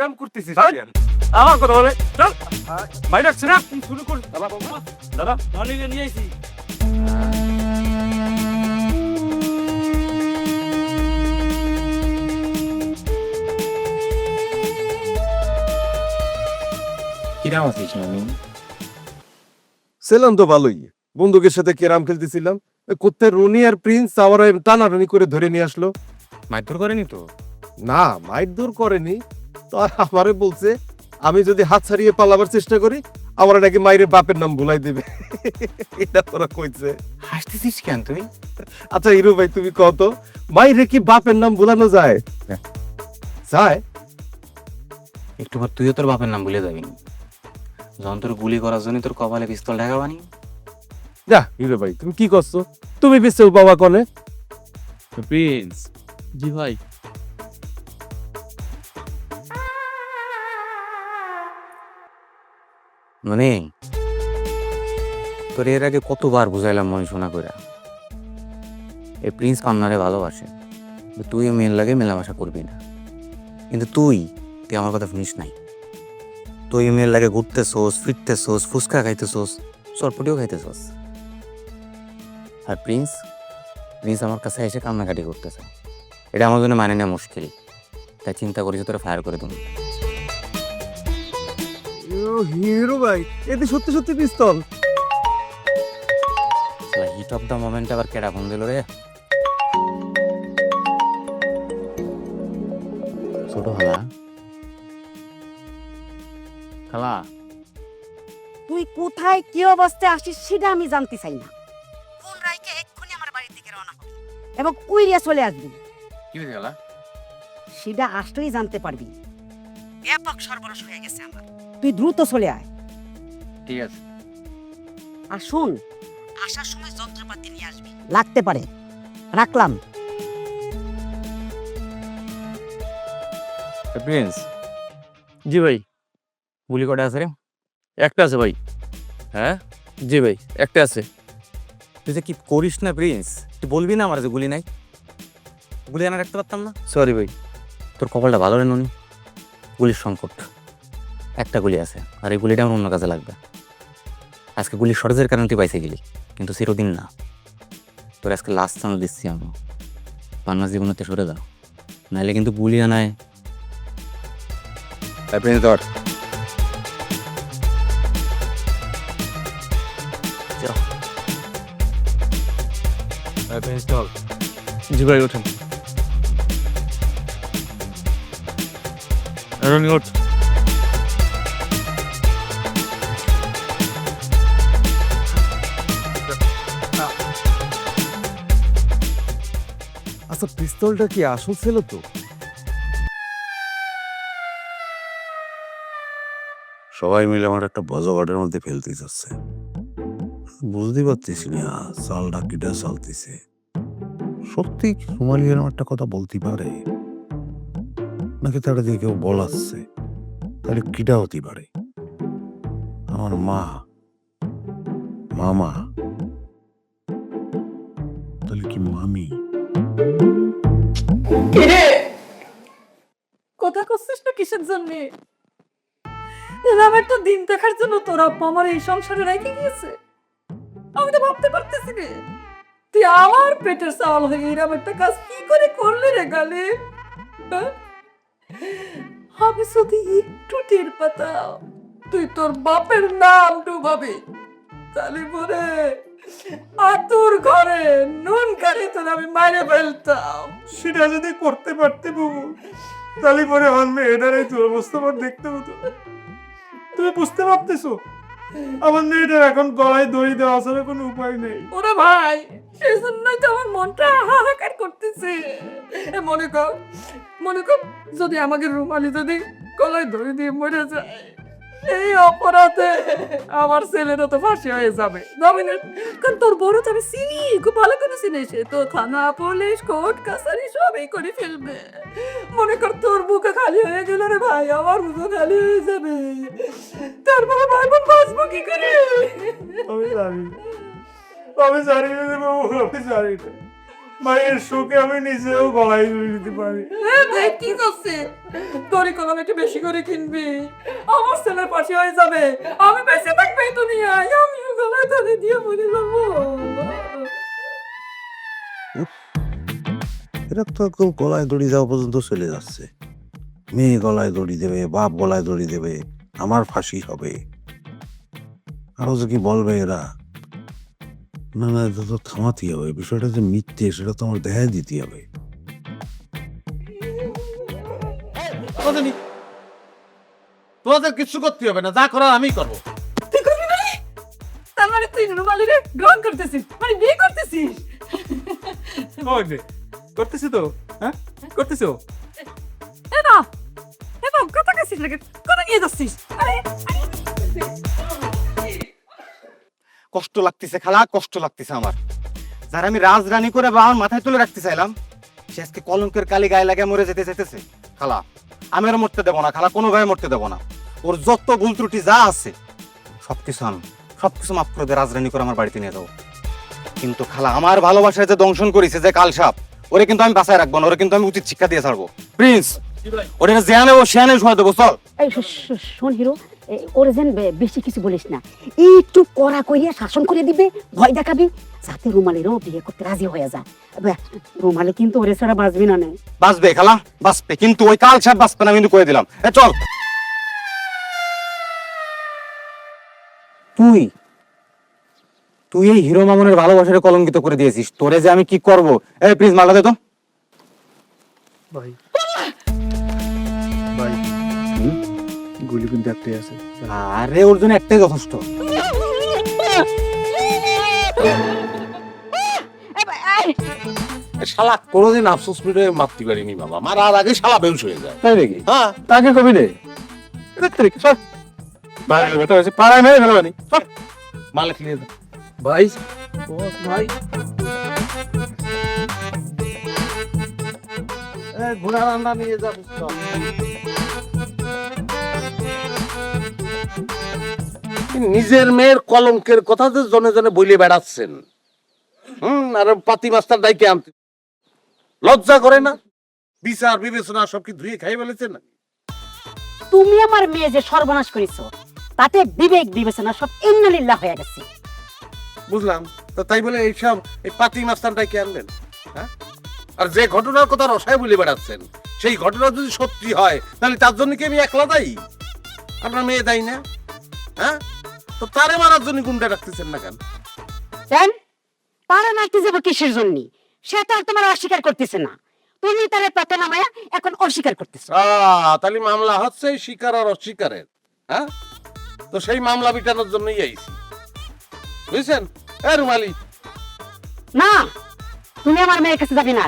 কাম করতেছিস আমার কথা বলে চল ভাই রাখছে না শুরু কর দাদা অনেকে নিয়ে আইছি কিরাম আছিস নানি? ছিলাম তো ভালোই, বন্ধুকের সাথে ক্যারাম খেলতেছিলাম। কোথায় রনি আর প্রিন্স আমার টানাটানি করে ধরে নিয়ে আসলো। মারধর করেনি তো? না, মারধর করেনি তো, আমারে বলছে আমি যদি হাত ছাড়িয়ে পালাবার চেষ্টা করি আমার নাকি মায়ের বাপের নাম ভুলাই দেবে। এটা ওরা কইছে। হাসতেছিস কেন তুই? আচ্ছা হিরো ভাই তুমি কত, মায়ের কি বাপের নাম ভুলানো যায়? যায়? একটু পর তুইও তোর বাপের নাম ভুলে যাবি। যখন তোর গুলি করার জন্য তোর কপালে পিস্তল ঢাকা বানি। যা হিরো ভাই তুমি কি করছো, তুমি বেঁচে বাবা কনে। প্রিন্স জি ভাই মানে তোর এর আগে কতবার বুঝাইলাম মনে শোনা করে এই প্রিন্স পান্নারে ভালোবাসে, তুই মেয়ের লাগে মেলামেশা করবি না। কিন্তু তুই তুই আমার কথা শুনিস নাই। তুই মেয়ের লাগে ঘুরতেছোস, ফিরতেছোস, ফুচকা খাইতেছোস, চটপটিও খাইতেছোস। আর প্রিন্স প্রিন্স আমার কাছে এসে কান্নাকাটি করতেছে। এটা আমার জন্য মানে নেওয়া মুশকিল, তাই চিন্তা করিস তোরা ফায়ার করে তুমি। হিরো ভাই এতে সত্যি সত্যি পিস্তল? হিট অফ দ্য মোমেন্ট আবার কেডা ফোন দিল রে? ছোট খালা, খালা তুই কোথায় কি অবস্থায় আসিস সেটা আমি জানতে চাই না। কোন রাইকে এক্ষুনি আমার বাড়ির দিকে রওনা হবে এবং কুইরিয়া চলে আসবি, কি হয়েছে খালা? সেটা আসলেই জানতে পারবি। ব্যাপক সর্বনাশ হয়ে গেছে আমার, তুই দ্রুত চলে আয়। ঠিক আছে। আর শোন, আসার সময় যন্ত্রপাতি নিয়ে আসবি, লাগতে পারে। রাখলাম। প্রিন্স জি ভাই গুলি কটা আছে রে? একটা আছে ভাই। হ্যাঁ জি ভাই একটা আছে। তুই যে কি করিস না প্রিন্স, তুই বলবি না আমার যে গুলি নাই? গুলি আনা রাখতে পারতাম না? সরি ভাই। তোর কপালটা ভালো রে ননি, গুলির সংকট। একটা গুলি আছে আর এই গুলিটা আমার অন্য কাজে লাগবে। আজকে গুলির শর্টেজের কারণে তুই পাইছে গেলি, কিন্তু চিরদিন না। তোর আজকে লাস্ট চান্স দিচ্ছি আমি, পান্নার জীবনেতে সরে যাও, নাহলে কিন্তু গুলি আনায়। প্রিন্স ধর। প্রিন্স চল। জি ভাই ওঠেন। রনি ওঠ। আচ্ছা পিস্তলটা কি আসল ছিল তো? সবাই মিলে আমার একটা বজবাটের মধ্যে ফেলতে যাচ্ছে, বুঝতে পারতেছি না চালটা কিটা চালতেছে। সত্যি সোমালি এরকম একটা কথা বলতে পারে নাকি তারা দিয়ে কেউ বলাচ্ছে? তাহলে কিটা হতে পারে? আমার মা, মামা, তাহলে কি মামি? কথা করছিস না কিসের জন্য? এরকম একটা দিন দেখার জন্য তোর আব্বা আমার এই সংসারে রেখে গিয়েছে? আমি তো ভাবতে পারতেছি রে, তুই আমার পেটের চাওয়াল হয়ে এরকম একটা কাজ কি করে করলি রে গালে? আমি যদি একটু টের পেতাম তুই তোর বাপের নাম ডুবাবি, তাহলে পরে আতুর ঘরে নুন কারি তোর আমি মাইরে ফেলতাম। সেটা যদি করতে পারতে বাবু, তাহলে পরে আমার মেয়েটার এই দুরবস্থা দেখতে হতো। তুমি বুঝতে পারতেছো আমার মেয়েটার এখন গলায় দড়ি দেওয়া ছাড়া কোনো উপায় নেই। ওরে ভাই, সেই জন্যই তো আমার মনটা হাহাকার করতেছে। মনে কর যদি আমাকে রুমালি যদি গলায় দড়ি দিয়ে মরে যায়, এই অপরাধে আমার ছেলেরও তো ফাঁসি হয়ে যাবে। যাবে না? কারণ তোর বড় তো আমি চিনি, খুব ভালো করে চিনি। সে তো থানা পুলিশ কোর্ট কাছারি সবই করে ফেলবে। মনে কর তোর বুকে খালি হয়ে গেল রে ভাই, আমার বুকে খালি হয়ে যাবে। তারপরে ভাই বোন বাঁচবো কি করে? আমি জানি না বাবু, আমি জানি না। মায়ের শোকে আমি নিজেও গলায় দড়ি দিতে পারি। ভাই কি করছে? দড়ি কলম একটু বেশি করে কিনবি, আমার ছেলের পাশে হয়ে যাবে, আমি বেঁচে থাকবো এই দুনিয়ায়, আমিও গলায় দড়ি দিয়ে মরে যাবো। এরা তো কেউ গলায় দড়ি যাওয়া পর্যন্ত চলে যাচ্ছে। মেয়ে গলায় দড়ি দেবে, বাপ গলায় দড়ি দেবে, আমার ফাঁসি হবে। আরো যে কি বলবে এরা। না না, এটা তো থামাতেই হবে। বিষয়টা যে মিথ্যে সেটা তো আমার দেখাই দিতে হবে। তোমাদের কিছু করতে হবে না, যা করার আমি করবো। তুই করবি মানে? তার মানে তুই রুমালিরে গ্রহণ করতেছিস, মানে বিয়ে করতেছিস? ওই যে, করতেছি তো, হ্যাঁ করতেছো। এ না, কথা কাছিস নাকি? কথা নিয়ে যাচ্ছিস? আরে কষ্ট লাগতেছে খালা, কষ্ট লাগতেছে আমার। যারা আমি রাজরানী করে বা আমার মাথায় তুলে রাখতে চাইলাম, সে আজকে কলঙ্কের কালি গায়ে লাগে মরে যেতে চাইতেছে। খালা আমি আর মরতে দেবো না, খালা কোনোভাবে মরতে দেবো না। ওর যত ভুল ত্রুটি যা আছে সবকিছু মাফ করে দিয়ে রাজরানী করে আমার বাড়িতে নিয়ে যাবো। কিন্তু খালা আমার ভালোবাসায় যে দংশন করেছে যে কালসাপ, ওরে কিন্তু আমি বাঁচায় রাখবো না, ওরে কিন্তু আমি উচিত শিক্ষা দিয়ে ছাড়বো। প্রিন্স, ওরে জেয়া নেবো, শেয়া নেবো, সময় দেবো, চল। এই শোন হিরো, ওরে যেন বেশি কিছু বলিস না, একটু কড়া করিয়া শাসন করে দিবে, ভয় দেখাবি, যাতে রুমালিরও বিয়ে করতে রাজি হয়ে যায়। রুমালি কিন্তু ওরে ছাড়া বাঁচবি না। বাঁচবে খালা, বাঁচবে, কিন্তু ওই কালসাপ বাঁচবে না, আমি কিন্তু কয়ে দিলাম। চল। তুই এই হিরো মামুনের ভালোবাসারে কলঙ্কিত করে দিয়েছিস। তোরে যে আমি কি করব। এই প্লিজ মালটা দে তো। ভাই ভাই গুলি কিন্তু একটাই আছে। আরে ওর জন্য একটাই যথেষ্ট। শালা কোনোদিন আফসোস করে মারতে পারিনি বাবা, মারার আগে শালা বেউস হয়ে যায়। তাই নাকি? হ্যাঁ, তাকে কবি রে পাড়ায় মেরে ফেলবানি। মালিক নিয়ে যা। ভাই ভাই ঘোড়া রান্না নিয়ে যা। নিজের মেয়ের কলঙ্কের কথা যে জনে জনে বলে বেড়াচ্ছেন, আর পাতি মাস্টার ডাইকে আনতে লজ্জা করে না? বিচার বিবেচনা সব কি ধুয়ে খাই ফেলেছে না? তুমি আমার মেয়ে যে সর্বনাশ করেছো, তাতে বিবেক বিবেচনা সব ইন্নালিল্লাহ হয়ে গেছে। বুঝলাম, তো তাই বলে এইসব এই পাতি মাস্টার ডাইকে আনবেন? হ্যাঁ, আর যে ঘটনার কথা রসায় বলে বেড়াচ্ছেন, সেই ঘটনা যদি সত্যি হয় তাহলে তার জন্য কি আমি একলা দায়ী? আপনার মেয়ে দায়ী না? হ্যাঁ, তো তারে মারার জন্য গুন্ডা রাখতেছেন না কেন? কেন তারা মারতে যাবো কিসের জন্য? সে তো আর তোমার অস্বীকার করতেছে না, তুমি তারে পথে নামায়া এখন অস্বীকার করতেছো। তাহলে মামলা হচ্ছে এই স্বীকার আর অস্বীকারের। হ্যাঁ, তো সেই মামলা মিটানোর জন্যই আইছি, বুঝছেন? এ রুমালি, না, তুমি আমার মেয়ের কাছে যাবি না।